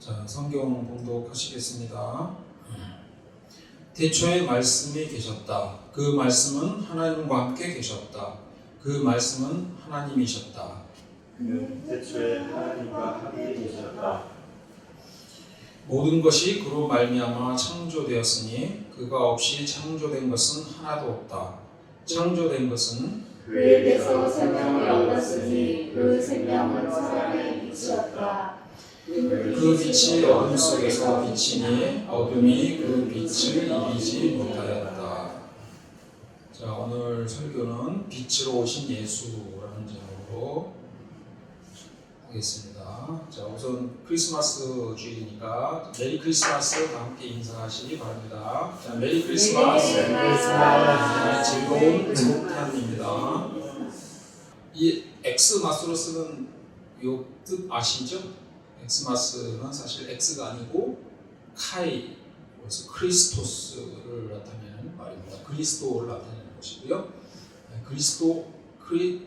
자, 성경 봉독하시겠습니다. 태초에 말씀이 계셨다. 그 말씀은 하나님과 함께 계셨다. 그 말씀은 하나님이셨다. 그는 태초에 하나님과 함께 계셨다. 모든 것이 그로 말미암아 창조되었으니 그가 없이 창조된 것은 하나도 없다. 창조된 것은 그에게서 생명을 얻었으니 그 생명은 사람의 빛이었다. 그 빛이 어둠 속에서 비치니 어둠이 그 빛을 이기지 못하였다. 자, 오늘 설교는 빛으로 오신 예수라는 제목으로 하겠습니다. 자, 우선 크리스마스 주일이니까 메리 크리스마스와 함께 인사하시기 바랍니다. 자, 메리 크리스마스. 즐거운 성탄입니다. 이 엑스마스로 쓰는 요 뜻 아시죠? 엑스마스는 사실 엑스가 아니고 카이, 그래서 크리스토스를 나타내는 말입니다. 그리스도를 나타내는 것이고요. 그리스도,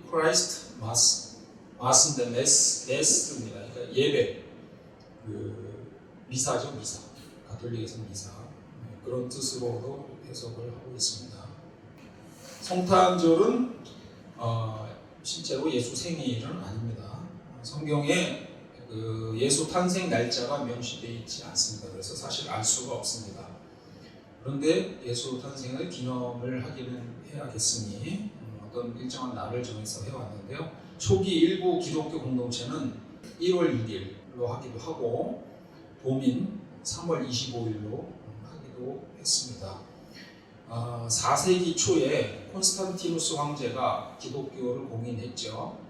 크라이스트 마스, 마스인데 메스입니다. 그러니까 예배, 미사죠, 미사. 가톨릭에서 미사. 그런 뜻으로도 해석을 하고 있습니다. 성탄절은 실제로 예수 생일은 아닙니다. 성경에 예수 탄생 날짜가 명시되어 있지 않습니다. 그래서 사실 알 수가 없습니다. 그런데 예수 탄생을 기념을 하기는 해야겠으니 어떤 일정한 날을 정해서 해왔는데요. 초기 일부 기독교 공동체는 1월 6일로 하기도 하고 봄인 3월 25일로 하기도 했습니다. 4세기 초에 콘스탄티누스 황제가 기독교를 공인했죠.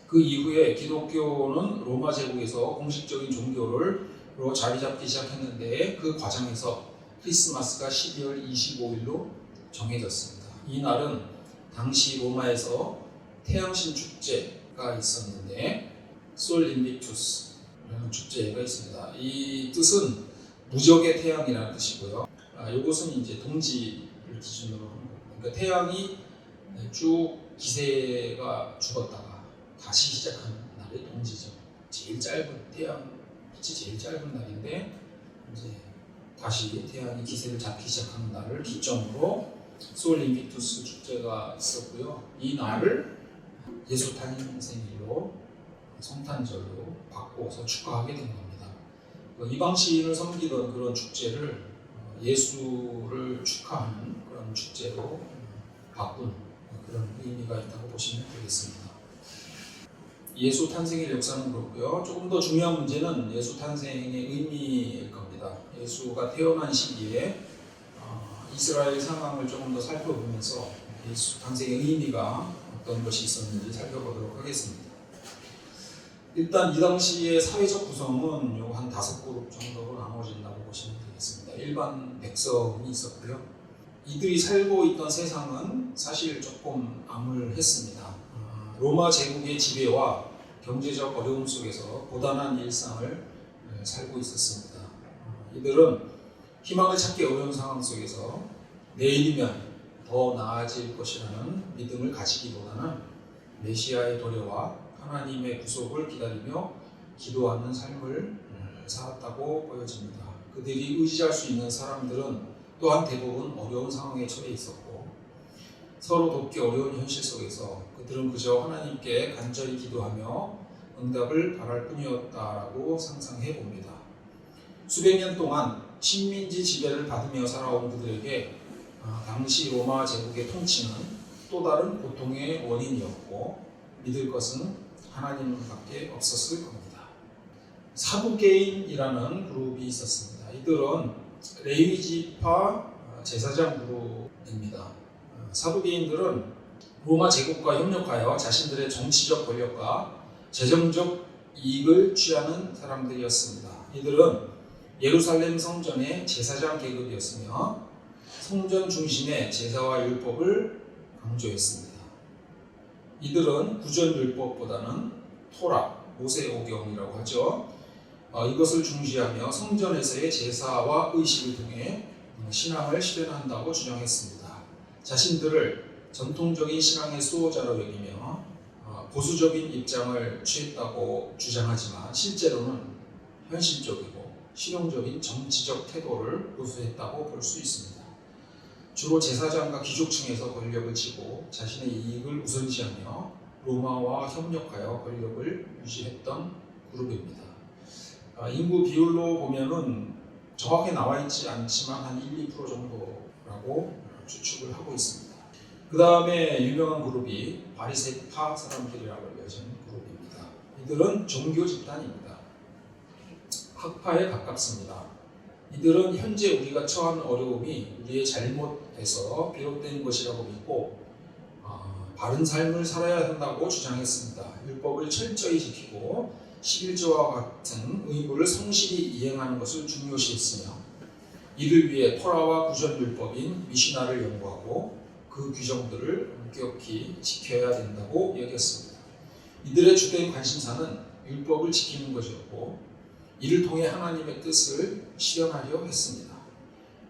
그 이후에 기독교는 로마 제국에서 공식적인 종교로 자리 잡기 시작했는데 그 과정에서 크리스마스가 12월 25일로 정해졌습니다. 이 날은 당시 로마에서 태양신 축제가 있었는데 솔 인비투스라는 축제가 있습니다. 이 뜻은 무적의 태양이라는 뜻이고요. 이것은 이제 동지를 기준으로 하는 거고, 그러니까 태양이 쭉 기세가 죽었다가 다시 시작하는 날이 동지죠. 제일 짧은 태양 빛이 제일 짧은 날인데 이제 다시 태양이 기세를 잡기 시작하는 날을 기점으로 솔 인비투스 축제가 있었고요. 이 날을 예수 탄생일로 성탄절로 바꿔서 축하하게 된 겁니다. 이방신을 섬기던 그런 축제를 예수를 축하하는 그런 축제로 바꾼 그런 의미가 있다고 보시면 되겠습니다. 예수 탄생의 역사는 그렇고요. 조금 더 중요한 문제는 예수 탄생의 의미일 겁니다. 예수가 태어난 시기에 이스라엘 상황을 조금 더 살펴보면서 예수 탄생의 의미가 어떤 것이 있었는지 살펴보도록 하겠습니다. 일단 이 당시의 사회적 구성은 한 5그룹 정도로 나눠진다고 보시면 되겠습니다. 일반 백성이 있었고요. 이들이 살고 있던 세상은 사실 조금 암울했습니다. 로마 제국의 지배와 경제적 어려움 속에서 고단한 일상을 살고 있었습니다. 이들은 희망을 찾기 어려운 상황 속에서 내일이면 더 나아질 것이라는 믿음을 가지기보다는 메시아의 도래와 하나님의 구속을 기다리며 기도하는 삶을 살았다고 보여집니다. 그들이 의지할 수 있는 사람들은 또한 대부분 어려운 상황에 처해 있었고 서로 돕기 어려운 현실 속에서 그들은 그저 하나님께 간절히 기도하며 응답을 바랄 뿐이었다라고 상상해 봅니다. 수백 년 동안 식민지 지배를 받으며 살아온 그들에게 당시 로마 제국의 통치는 또 다른 고통의 원인이었고 믿을 것은 하나님밖에 없었을 겁니다. 사두개인이라는 그룹이 있었습니다. 이들은 레위지파 제사장 그룹입니다. 사두개인들은 로마 제국과 협력하여 자신들의 정치적 권력과 재정적 이익을 취하는 사람들이었습니다. 이들은 예루살렘 성전의 제사장 계급이었으며 성전 중심의 제사와 율법을 강조했습니다. 이들은 구전율법보다는 토라, 모세오경이라고 하죠. 이것을 중시하며 성전에서의 제사와 의식을 통해 신앙을 실현한다고 주장했습니다. 자신들을 전통적인 신앙의 수호자로 여기며 보수적인 입장을 취했다고 주장하지만 실제로는 현실적이고 실용적인 정치적 태도를 고수했다고 볼 수 있습니다. 주로 제사장과 귀족층에서 권력을 쥐고 자신의 이익을 우선시하며 로마와 협력하여 권력을 유지했던 그룹입니다. 인구 비율로 보면은 정확히 나와 있지 않지만 한 1, 2% 정도라고 추측을 하고 있습니다. 그 다음에 유명한 그룹이 바리새파 사람들이라고 알려진 그룹입니다. 이들은 종교 집단입니다. 학파에 가깝습니다. 이들은 현재 우리가 처한 어려움이 우리의 잘못에서 비롯된 것이라고 믿고 바른 삶을 살아야 한다고 주장했습니다. 율법을 철저히 지키고 11조와 같은 의무를 성실히 이행하는 것을 중요시했으며 이를 위해 토라와 구전율법인 미시나를 연구하고 그 규정들을 엄격히 지켜야 된다고 여겼습니다. 이들의 주된 관심사는 율법을 지키는 것이었고 이를 통해 하나님의 뜻을 실현하려 했습니다.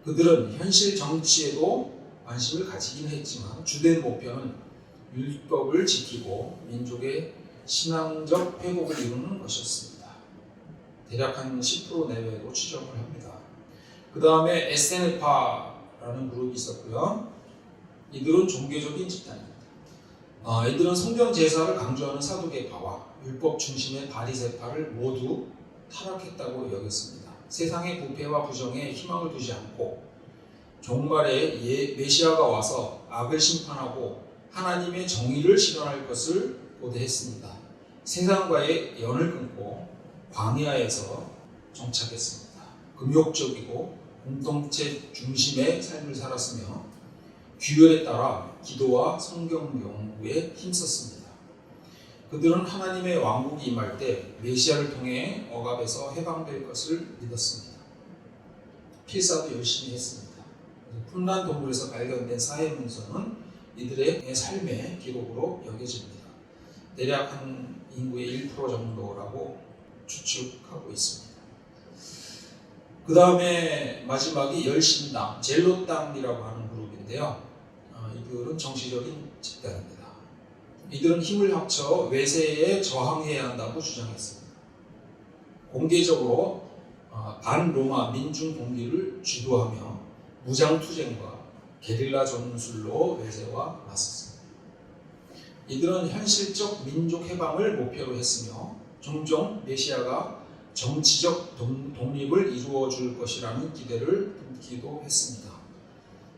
그들은 현실 정치에도 관심을 가지긴 했지만 주된 목표는 율법을 지키고 민족의 신앙적 회복을 이루는 것이었습니다. 대략 한 10% 내외로 추정을 합니다. 그 다음에 에세네파라는 그룹이 있었고요. 이들은 종교적인 집단입니다. 이들은 성전 제사를 강조하는 사두개파와 율법 중심의 바리새파를 모두 타락했다고 여겼습니다. 세상의 부패와 부정에 희망을 두지 않고 종말에 메시아가 와서 악을 심판하고 하나님의 정의를 실현할 것을 고대했습니다. 세상과의 연을 끊고 광야에서 정착했습니다. 금욕적이고 공동체 중심의 삶을 살았으며 규율에 따라 기도와 성경 연구에 힘썼습니다. 그들은 하나님의 왕국이 임할 때 메시아를 통해 억압에서 해방될 것을 믿었습니다. 필사도 열심히 했습니다. 푼란 동굴에서 발견된 사회 문서는 이들의 삶의 기록으로 여겨집니다. 대략 한 인구의 1% 정도라고 추측하고 있습니다. 그 다음에 마지막이 열심당, 젤롯당이라고 하는 그룹인데요. 이들은 정치적인 집단입니다. 이들은 힘을 합쳐 외세에 저항해야 한다고 주장했습니다. 공개적으로 반로마 민중 봉기를 주도하며 무장투쟁과 게릴라 전술로 외세와 맞섰습니다. 이들은 현실적 민족 해방을 목표로 했으며 종종 메시아가 정치적 독립을 이루어 줄 것이라는 기대를 품기도 했습니다.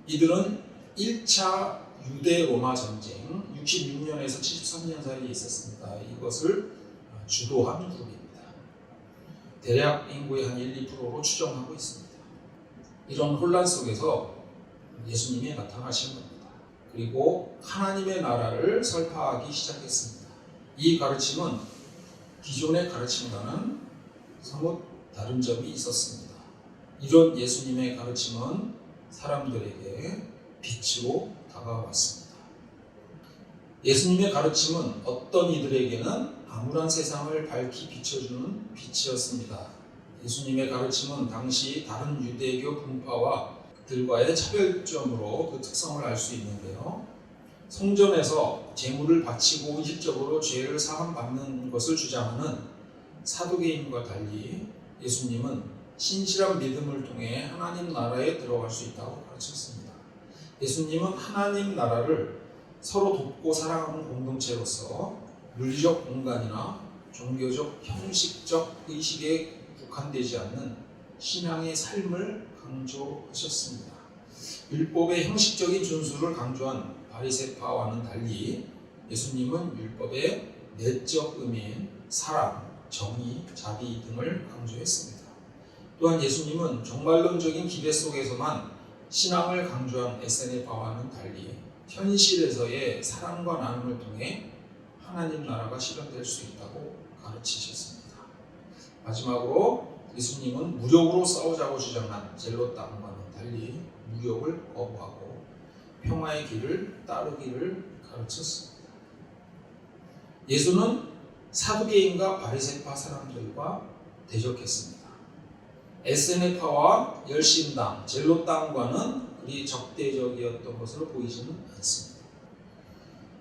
이들은 1차 유대 로마 전쟁 66년에서 73년 사이에 있었습니다. 이것을 주도한 그룹입니다. 대략 인구의 한 1, 2%로 추정하고 있습니다. 이런 혼란 속에서 예수님이 나타나신 겁니다. 그리고 하나님의 나라를 설파하기 시작했습니다. 이 가르침은 기존의 가르침과는 somewhat 다른 점이 있었습니다. 이런 예수님의 가르침은 사람들에게 빛으로 다가왔습니다. 예수님의 가르침은 어떤 이들에게는 암울한 세상을 밝히 비춰주는 빛이었습니다. 예수님의 가르침은 당시 다른 유대교 분파와 그들과의 차별점으로 그 특성을 알 수 있는데요. 성전에서 제물을 바치고 의식적으로 죄를 사함받는 것을 주장하는 사두개인과 달리 예수님은 신실한 믿음을 통해 하나님 나라에 들어갈 수 있다고 가르쳤습니다. 예수님은 하나님 나라를 서로 돕고 사랑하는 공동체로서 물리적 공간이나 종교적 형식적 의식에 국한되지 않는 신앙의 삶을 강조하셨습니다. 율법의 형식적인 준수를 강조한 바리새파와는 달리 예수님은 율법의 내적 의미인 사랑, 정의, 자비 등을 강조했습니다. 또한 예수님은 종말론적인 기대 속에서만 신앙을 강조한 에세네파와는 달리 현실에서의 사랑과 나눔을 통해 하나님 나라가 실현될 수 있다고 가르치셨습니다. 마지막으로 예수님은 무력으로 싸우자고 주장한 젤롯당과는 달리 무력을 거부하고 평화의 길을 따르기를 가르쳤습니다. 예수는 사두개인과 바리새파 사람들과 대적했습니다. 에세네파와 열심당, 젤롯당과는 그리 적대적이었던 것으로 보이지는 않습니다.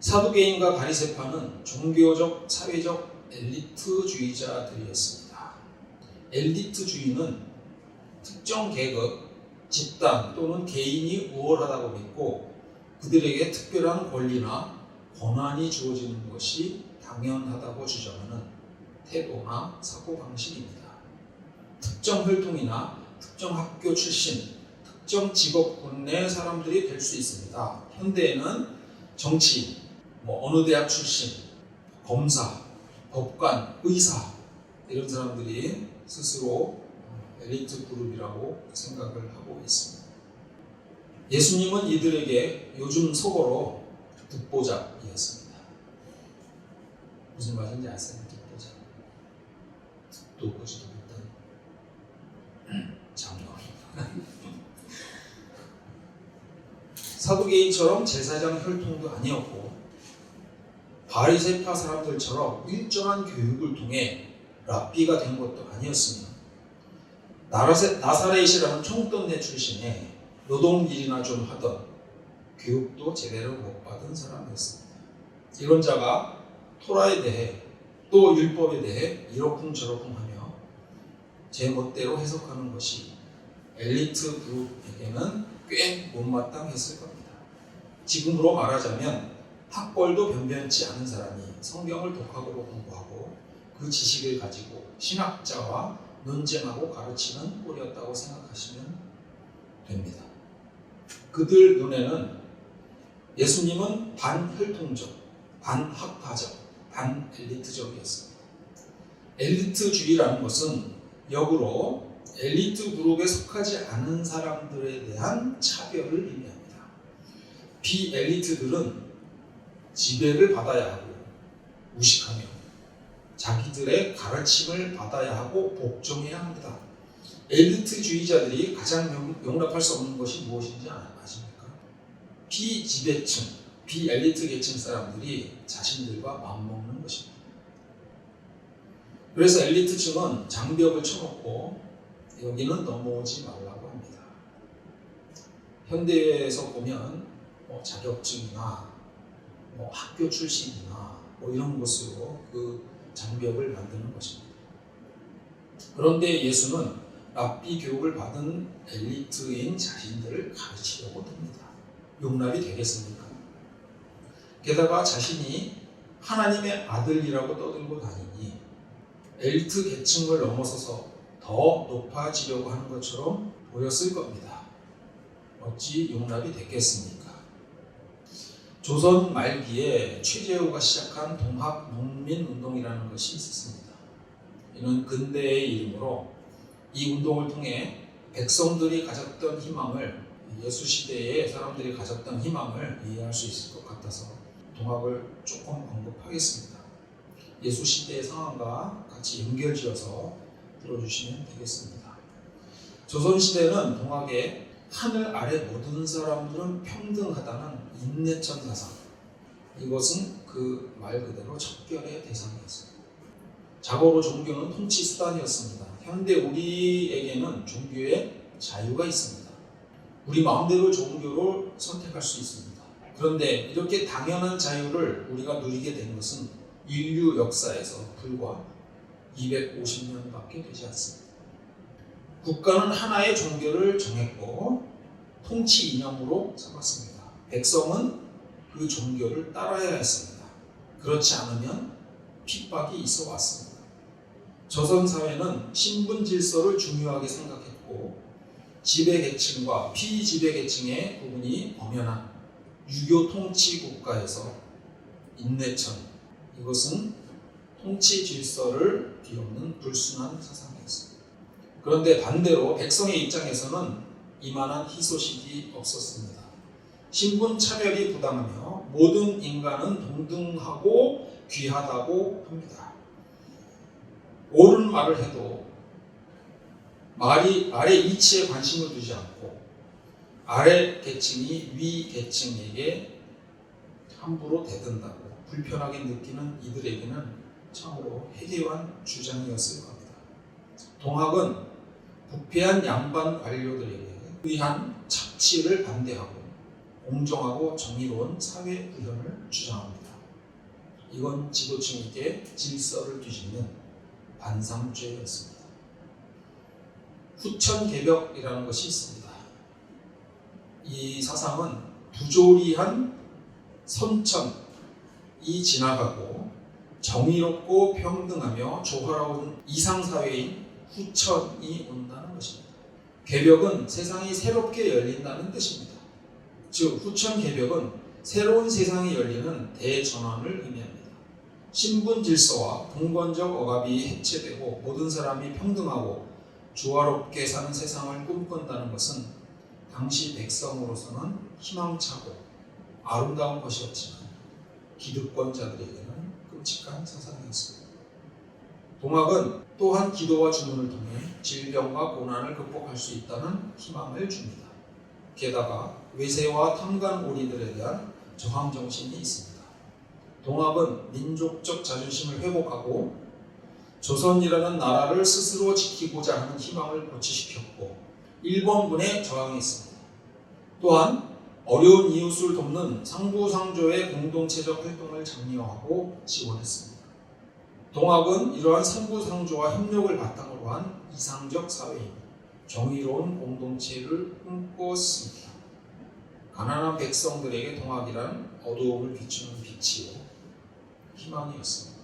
사두개인과 바리새파는 종교적, 사회적 엘리트주의자들이었습니다. 엘리트주의는 특정 계급, 집단 또는 개인이 우월하다고 믿고 그들에게 특별한 권리나 권한이 주어지는 것이 당연하다고 주장하는 태도나 사고방식입니다. 특정 혈통이나 특정 학교 출신, 특정 직업군 내 사람들이 될 수 있습니다. 현대에는 정치인, 어느 대학 출신, 검사, 법관, 의사 이런 사람들이 스스로 엘리트 그룹이라고 생각을 하고 있습니다. 예수님은 이들에게 요즘 속어로 듣보잡이었습니다. 무슨 말인지 아세요? 듣보잡. 듣도 보지도 못한 장로. 사두개인처럼 제사장 혈통도 아니었고 바리새파 사람들처럼 일정한 교육을 통해 랍비가 된 것도 아니었으며 나사렛이라는 총돈내 출신에 노동일이나 좀 하던 교육도 제대로 못 받은 사람이었습니다. 이런 자가 토라에 대해 또 율법에 대해 이러쿵저러쿵하며 제 멋대로 해석하는 것이 엘리트 그룹에게는 꽤 못마땅했을 겁니다. 지금으로 말하자면 학벌도 변변치 않은 사람이 성경을 독학으로 공부하고 그 지식을 가지고 신학자와 논쟁하고 가르치는 꼴이었다고 생각하시면 됩니다. 그들 눈에는 예수님은 반혈통적, 반학파적, 반엘리트적이었습니다. 엘리트주의라는 것은 역으로 엘리트 그룹에 속하지 않은 사람들에 대한 차별을 의미합니다. 비엘리트들은 지배를 받아야 하고 무식하며 자기들의 가르침을 받아야 하고 복종해야 합니다. 엘리트주의자들이 가장 용납할 수 없는 것이 무엇인지 아십니까? 비지배층, 비엘리트 계층 사람들이 자신들과 맞먹는 것입니다. 그래서 엘리트층은 장벽을 쳐놓고 여기는 넘어오지 말라고 합니다. 현대에서 보면 자격증이나 학교 출신이나 이런 것으로 그 장벽을 만드는 것입니다. 그런데 예수는 랍비 교육을 받은 엘리트인 자신들을 가르치려고 듭니다. 용납이 되겠습니까? 게다가 자신이 하나님의 아들이라고 떠들고 다니니 엘리트 계층을 넘어서서 더 높아지려고 하는 것처럼 보였을 겁니다. 어찌 용납이 됐겠습니까? 조선 말기에 최재우가 시작한 동학농민운동이라는 것이 있었습니다. 이는 근대의 이름으로 이 운동을 통해 백성들이 가졌던 희망을, 예수 시대에 사람들이 가졌던 희망을 이해할 수 있을 것 같아서 동학을 조금 언급하겠습니다. 예수 시대의 상황과 같이 연결지어서 들어주시면 되겠습니다. 조선 시대는 동학에 하늘 아래 모든 사람들은 평등하다는 인내천 사상, 이것은 그 말 그대로 척결의 대상이었습니다. 자고로 종교는 통치 수단이었습니다. 현대 우리에게는 종교에 자유가 있습니다. 우리 마음대로 종교를 선택할 수 있습니다. 그런데 이렇게 당연한 자유를 우리가 누리게 된 것은 인류 역사에서 불과 250년밖에 되지 않습니다. 국가는 하나의 종교를 정했고 통치 이념으로 삼았습니다. 백성은 그 종교를 따라야 했습니다. 그렇지 않으면 핍박이 있어 왔습니다. 조선 사회는 신분 질서를 중요하게 생각했고 지배계층과 피지배계층의 구분이 엄연한 유교 통치 국가에서 인내천, 이것은 통치 질서를 뒤엎는 불순한 사상이었습니다. 그런데 반대로 백성의 입장에서는 이만한 희소식이 없었습니다. 신분 차별이 부당하며 모든 인간은 동등하고 귀하다고 합니다. 옳은 말을 해도 말의 이치에 관심을 두지 않고 아래 계층이 위 계층에게 함부로 대든다고 불편하게 느끼는 이들에게는 참으로 해괴한 주장이었을 겁니다. 동학은 부패한 양반 관료들에게 의한 착취를 반대하고 공정하고 정의로운 사회 구현을 주장합니다. 이건 지도층에게 질서를 뒤집는 반상죄였습니다. 후천개벽이라는 것이 있습니다. 이 사상은 부조리한 선천이 지나가고 정의롭고 평등하며 조화로운 이상사회인 후천이 온다는 것입니다. 개벽은 세상이 새롭게 열린다는 뜻입니다. 즉 후천개벽은 새로운 세상이 열리는 대전환을 의미합니다. 신분 질서와 봉건적 억압이 해체되고 모든 사람이 평등하고 조화롭게 사는 세상을 꿈꾼다는 것은 당시 백성으로서는 희망차고 아름다운 것이었지만 기득권자들에게는 끔찍한 사상이었습니다. 동학은 또한 기도와 주문을 통해 질병과 고난을 극복할 수 있다는 희망을 줍니다. 게다가 외세와 탐관오리들에 대한 저항 정신이 있습니다. 동학은 민족적 자존심을 회복하고 조선이라는 나라를 스스로 지키고자 하는 희망을 고취시켰고 일본군에 저항했습니다. 또한 어려운 이웃을 돕는 상부상조의 공동체적 활동을 장려하고 지원했습니다. 동학은 이러한 상부상조와 협력을 바탕으로 한 이상적 사회인 정의로운 공동체를 꿈꿨습니다. 가난한 백성들에게 동학이란 어두움을 비추는 빛이요 희망이었습니다.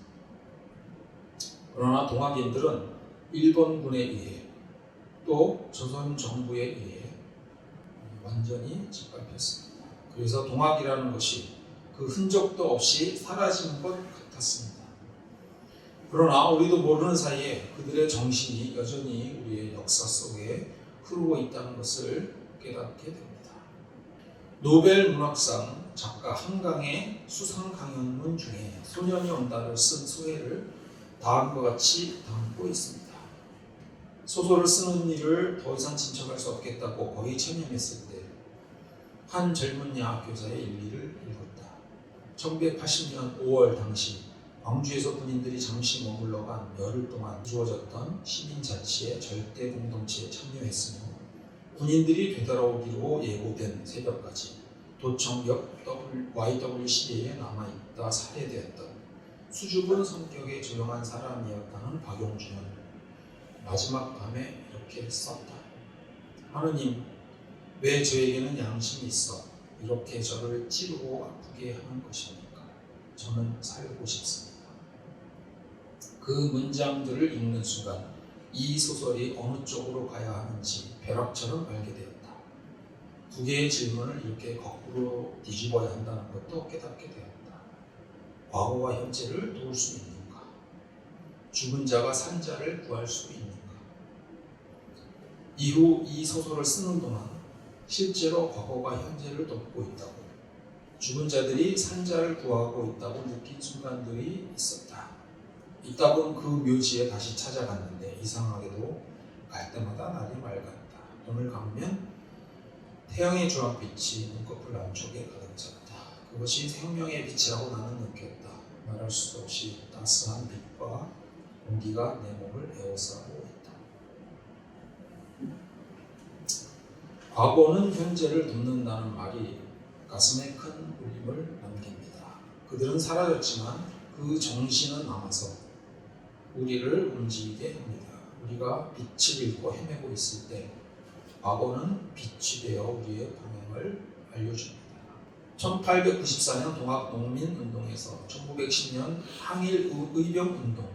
그러나 동학인들은 일본군에 의해 또 조선 정부에 의해 완전히 짓밟혔습니다. 그래서 동학이라는 것이 그 흔적도 없이 사라진 것 같았습니다. 그러나 우리도 모르는 사이에 그들의 정신이 여전히 우리의 역사 속에 흐르고 있다는 것을 깨닫게 됩니다. 노벨 문학상 작가 한강의 수상 강연문 중에 소년이 온다를 쓴 소회를 다음과 같이 담고 있습니다. 소설을 쓰는 일을 더 이상 진척할 수 없겠다고 거의 체념했을 때 한 젊은 야학 교사의 일기를 읽었다. 1980년 5월 당시 광주에서 군인들이 잠시 머물러간 열흘 동안 이루어졌던 시민자치의 절대 공동체에 참여했으며 군인들이 되돌아오기로 예고된 새벽까지 도청역 YWCA에 남아있다 살해되었던 수줍은 성격의 조용한 사람이었다는 박용준은 마지막 밤에 이렇게 썼다. 하느님, 왜 저에게는 양심이 있어 이렇게 저를 찌르고 아프게 하는 것입니까? 저는 살고 싶습니다. 그 문장들을 읽는 순간 이 소설이 어느 쪽으로 가야 하는지 벼락처럼 알게 되었다. 두 개의 질문을 이렇게 거꾸로 뒤집어야 한다는 것도 깨닫게 되었다. 과거와 현재를 도울 수 있는가? 죽은 자가 산 자를 구할 수 있는가? 이후 이 소설을 쓰는 동안 실제로 과거가 현재를 돕고 있다고, 죽은 자들이 산 자를 구하고 있다고 느낀 순간들이 있었다. 있다 본 그 묘지에 다시 찾아갔는데 이상하게도 갈 때마다 날이 맑았다. 눈을 감으면 태양의 주황빛이 눈꺼풀 안쪽에 가득 찼다. 그것이 생명의 빛이라고 나는 느꼈다. 말할 수 없이 따스한 빛과 공기가 내 몸을 에워싸고 있다. 과거는 현재를 돕는다는 말이 가슴에 큰 울림을 남깁니다. 그들은 사라졌지만 그 정신은 남아서 우리를 움직이게 합니다. 우리가 빛을 잃고 헤매고 있을 때 과거는 빛이 되어 우리의 방향을 알려줍니다. 1894년 동학농민운동에서 1910년 항일의병운동,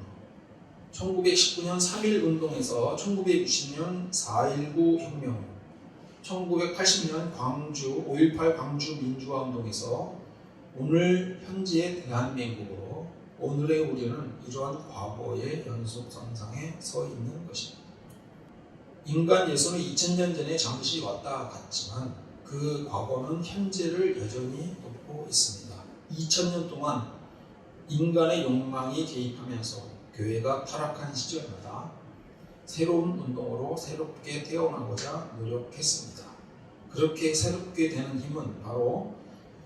1919년 3.1운동에서 1960년 4.19 혁명, 1980년 5.18 광주 민주화운동에서 오늘 현재의 대한민국으로 오늘의 우리는 이러한 과거의 연속선상에 서 있는 것입니다. 인간 예수는 2000년 전에 잠시 왔다 갔지만 그 과거는 현재를 여전히 돕고 있습니다. 2000년 동안 인간의 욕망이 개입하면서 교회가 타락한 시절마다 새로운 운동으로 새롭게 태어나고자 노력했습니다. 그렇게 새롭게 되는 힘은 바로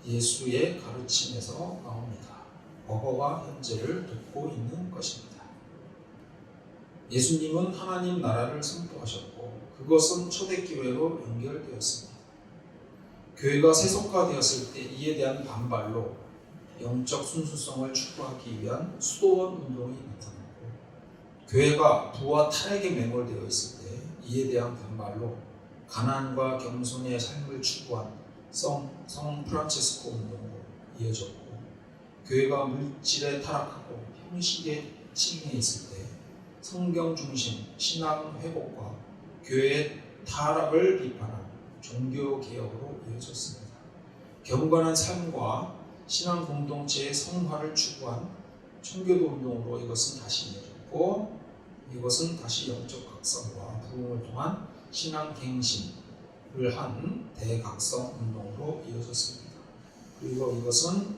예수의 가르침에서 나옵니다. 과거와 현재를 돕고 있는 것입니다. 예수님은 하나님 나라를 선포하셨고 그것은 초대교회로 연결되었습니다. 교회가 세속화되었을 때 이에 대한 반발로 영적 순수성을 추구하기 위한 수도원 운동이 나타났고, 교회가 부와 탈에게 매몰되어 있을 때 이에 대한 반발로 가난과 겸손의 삶을 추구한 성 프란체스코 운동으로 이어졌고, 교회가 물질에 타락하고 형식에 치중해 있을 때 성경 중심 신앙 회복과 교회의 타락을 비판한 종교 개혁으로 이어졌습니다. 경건한 삶과 신앙 공동체의 성화를 추구한 청교도 운동으로 이것은 다시 이어졌고, 이것은 다시 영적 각성과 부흥을 통한 신앙 갱신을 한 대각성 운동으로 이어졌습니다. 그리고 이것은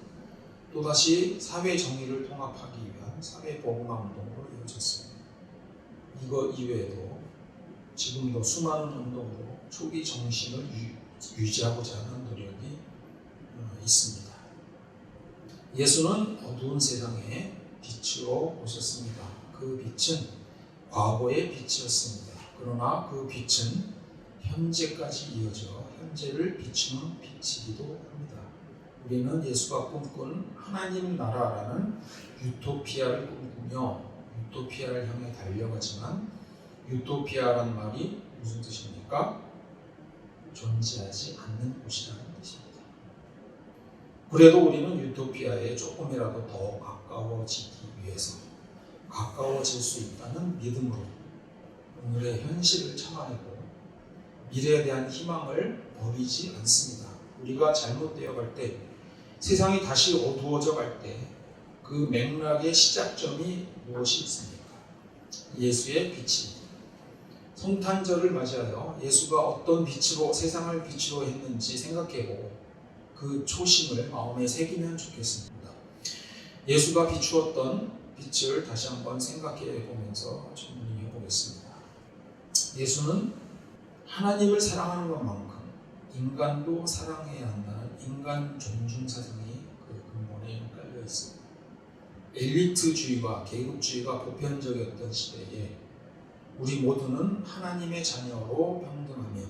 또다시 사회 정의를 통합하기 위한 사회 복음화 운동으로 이어졌습니다. 이거 이외에도 지금도 수많은 운동으로 초기 정신을 유지하고자 하는 노력이 있습니다. 예수는 어두운 세상에 빛으로 오셨습니다. 그 빛은 과거의 빛이었습니다. 그러나 그 빛은 현재까지 이어져 현재를 비추는 빛이기도 합니다. 우리는 예수가 꿈꾼 하나님 나라라는 유토피아를 꿈꾸며 유토피아를 향해 달려가지만, 유토피아란 말이 무슨 뜻입니까? 존재하지 않는 곳이라는 뜻입니다. 그래도 우리는 유토피아에 조금이라도 더 가까워지기 위해서 가까워질 수 있다는 믿음으로 오늘의 현실을 참아내고 미래에 대한 희망을 버리지 않습니다. 우리가 잘못되어 갈 때, 세상이 다시 어두워져 갈 때 그 맥락의 시작점이 무엇이 있습니까? 예수의 빛입니다. 성탄절을 맞이하여 예수가 어떤 빛으로 세상을 빛으로 했는지 생각해보고 그 초심을 마음에 새기면 좋겠습니다. 예수가 비추었던 빛을 다시 한번 생각해 보면서 정리해 보겠습니다. 예수는 하나님을 사랑하는 것만큼 인간도 사랑해야 한다는 인간 존중 사상이 그 근본에 깔려 있습니다. 엘리트주의와 계급주의가 보편적이었던 시대에 우리 모두는 하나님의 자녀로 평등하며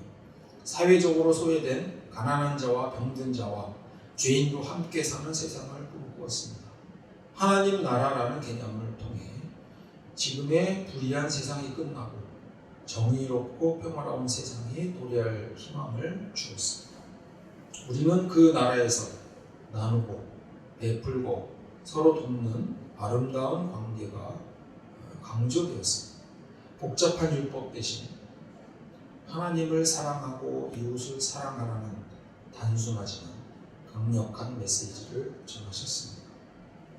사회적으로 소외된 가난한 자와 병든 자와 죄인도 함께 사는 세상을 꿈꾸었습니다. 하나님 나라라는 개념을 통해 지금의 불의한 세상이 끝나고 정의롭고 평화로운 세상이 도래할 희망을 주었습니다. 우리는 그 나라에서 나누고 베풀고 서로 돕는 아름다운 관계가 강조되었습니다. 복잡한 율법 대신 하나님을 사랑하고 이웃을 사랑하라는 단순하지만 강력한 메시지를 전하셨습니다.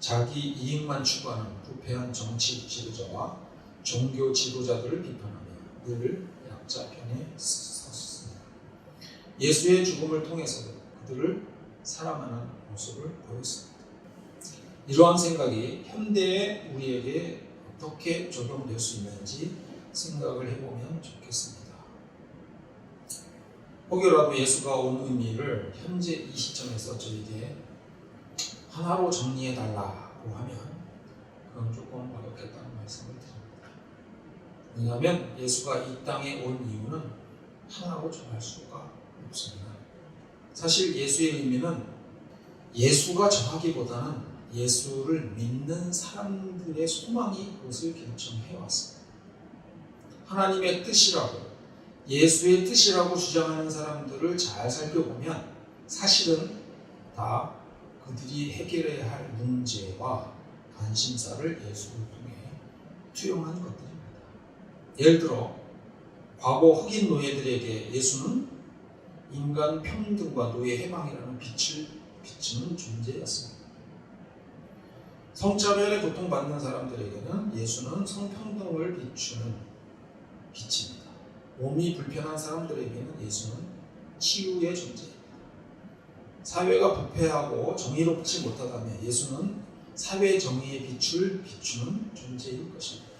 자기 이익만 추구하는 부패한 정치 지도자와 종교 지도자들을 비판하며 늘 약자 편에 섰습니다. 예수의 죽음을 통해서 그들을 사랑하는 모습을 보였습니다. 이러한 생각이 현대의 우리에게 어떻게 적용될 수 있는지 생각을 해보면 좋겠습니다. 혹여라도 예수가 온 의미를 현재 이 시점에서 저에게 하나로 정리해달라고 하면 그건 조금 어렵겠다는 말씀을 드립니다. 왜냐하면 예수가 이 땅에 온 이유는 하나로 정할 수가 없습니다. 사실 예수의 의미는 예수가 정하기보다는 예수를 믿는 사람들의 소망이 그것을 결정해왔습니다. 하나님의 뜻이라고, 예수의 뜻이라고 주장하는 사람들을 잘 살펴보면 사실은 다 그들이 해결해야 할 문제와 관심사를 예수를 통해 투영한 것들입니다. 예를 들어 과거 흑인 노예들에게 예수는 인간 평등과 노예 해방이라는 빛을 비추는 존재였습니다. 성차별에 고통받는 사람들에게는 예수는 성평등을 비추는 빛입니다. 몸이 불편한 사람들에게는 예수는 치유의 존재입니다. 사회가 부패하고 정의롭지 못하다면 예수는 사회 정의의 빛을 비추는 존재일 것입니다.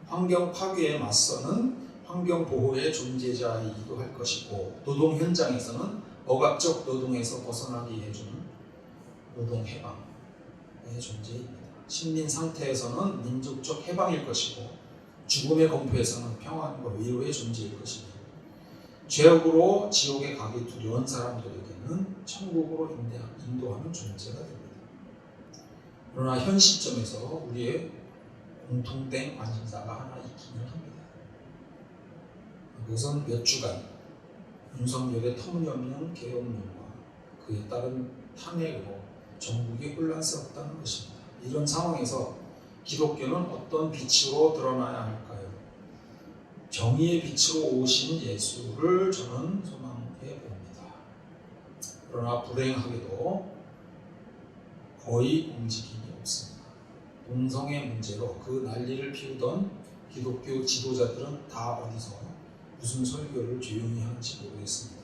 환경 파괴에 맞서는 환경 보호의 존재자이기도 할 것이고, 노동 현장에서는 억압적 노동에서 벗어나게 해주는 노동 해방의 존재입니다. 식민 상태에서는 민족적 해방일 것이고, 죽음의 공포에서는 평안과 위로의 존재일 것입니다. 죄악으로 지옥에 가기 두려운 사람들에게는 천국으로 인도하는 존재가 됩니다. 그러나 현 시점에서 우리의 공통된 관심사가 하나 있기는 합니다. 그것은 몇 주간 윤석열의 터무니없는 계엄령과 그에 따른 탄핵으로 전국이 혼란스럽다는 것입니다. 이런 상황에서 기독교는 어떤 빛으로 드러나야 할까요? 정의의 빛으로 오신 예수를 저는 소망해 봅니다. 그러나 불행하게도 거의 움직임이 없습니다. 동성애 문제로 그 난리를 피우던 기독교 지도자들은 다 어디서 무슨 설교를 조용히 하는지 모르겠습니다.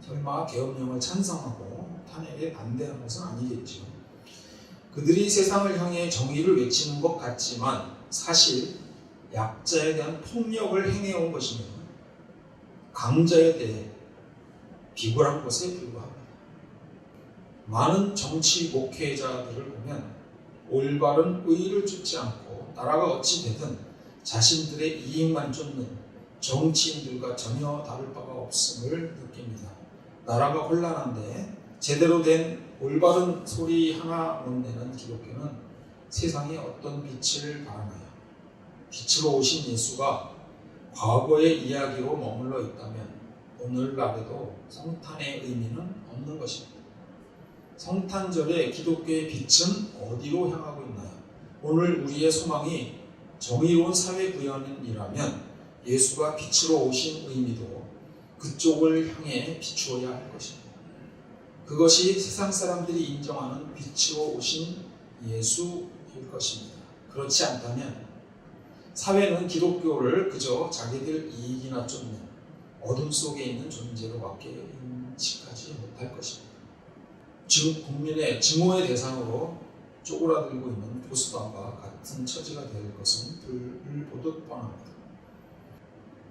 설마 계엄령을 찬성하고 탄핵에 반대하는 것은 아니겠죠. 그들이 세상을 향해 정의를 외치는 것 같지만 사실 약자에 대한 폭력을 행해온 것이며 강자에 대해 비굴한 것에 불과합니다. 많은 정치 목회자들을 보면 올바른 의의를 쫓지 않고 나라가 어찌 되든 자신들의 이익만 쫓는 정치인들과 전혀 다를 바가 없음을 느낍니다. 나라가 혼란한데 제대로 된 올바른 소리 하나 못 내는 기독교는 세상에 어떤 빛을 발하나요? 빛으로 오신 예수가 과거의 이야기로 머물러 있다면 오늘날에도 성탄의 의미는 없는 것입니다. 성탄절에 기독교의 빛은 어디로 향하고 있나요? 오늘 우리의 소망이 정의로운 사회 구현이라면 예수가 빛으로 오신 의미도 그쪽을 향해 비추어야 할 것입니다. 그것이 세상 사람들이 인정하는 빛으로 오신 예수일 것입니다. 그렇지 않다면 사회는 기독교를 그저 자기들 이익이나 쫓는 어둠 속에 있는 존재로밖에 인식하지 못할 것입니다. 지금 국민의 증오의 대상으로 쪼그라들고 있는 보수당과 같은 처지가 될 것은 불을 보듯 뻔합니다.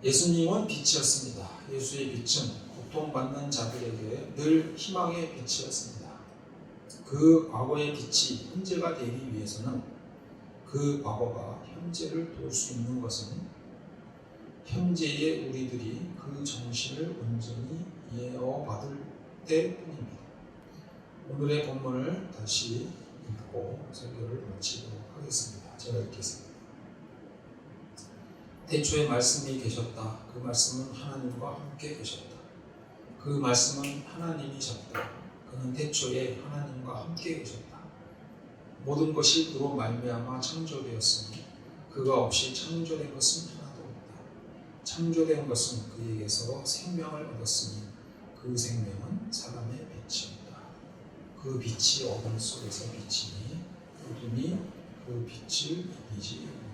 예수님은 빛이었습니다. 예수의 빛은 고통받는 자들에게 늘 희망의 빛이었습니다. 그 과거의 빛이 현재가 되기 위해서는 그 과거가 현재를 도울 수 있는 것은 현재의 우리들이 그 정신을 온전히 이어받을 때뿐입니다. 오늘의 본문을 다시 읽고 설교를 마치도록 하겠습니다. 제가 읽겠습니다. 태초에 말씀이 계셨다. 그 말씀은 하나님과 함께 계셨다. 그 말씀은 하나님이셨다. 그는 태초에 하나님과 함께 계셨다. 모든 것이 그로 말미암아 창조되었으니 그가 없이 창조된 것은 하나도 없다. 창조된 것은 그에게서 생명을 얻었으니 그 생명은 사람의 빛이었다. 그 빛이 어둠 속에서 비치니 어둠이 그 빛을 이기지